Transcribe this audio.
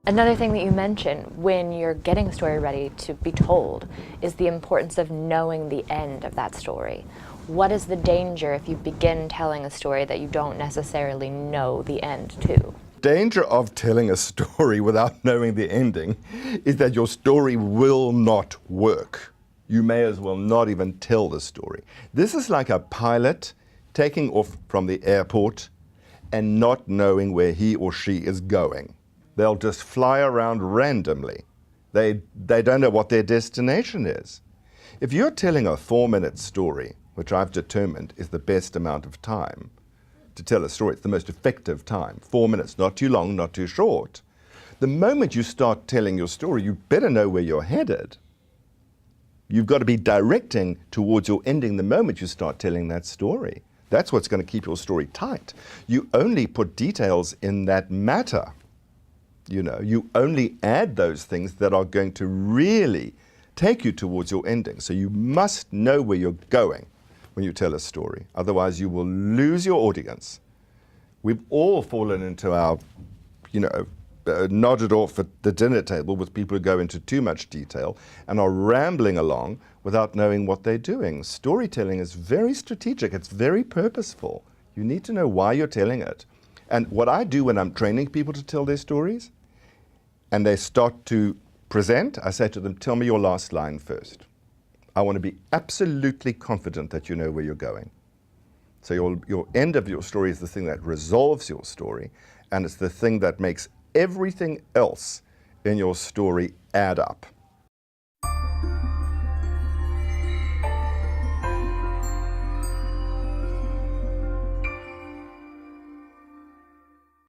Another thing that you mentioned when you're getting a story ready to be told is the importance of knowing the end of that story. What is the danger if you begin telling a story that you don't necessarily know the end to? Danger of telling a story without knowing the ending is that your story will not work. You may as well not even tell the story. This is like a pilot taking off from the airport and not knowing where he or she is going. They'll just fly around randomly. They don't know what their destination is. If you're telling a 4-minute story, which I've determined is the best amount of time to tell a story, it's the most effective time, 4 minutes, not too long, not too short. The moment you start telling your story, you better know where you're headed. You've got to be directing towards your ending the moment you start telling that story. That's what's going to keep your story tight. You only put details in that matter. You know, you only add those things that are going to really take you towards your ending. So you must know where you're going when you tell a story. Otherwise, you will lose your audience. We've all fallen into our, nodded off at the dinner table with people who go into too much detail and are rambling along without knowing what they're doing. Storytelling is very strategic. It's very purposeful. You need to know why you're telling it. And what I do when I'm training people to tell their stories and they start to present, I say to them, tell me your last line first. I want to be absolutely confident that you know where you're going. So your end of your story is the thing that resolves your story, and it's the thing that makes everything else in your story add up.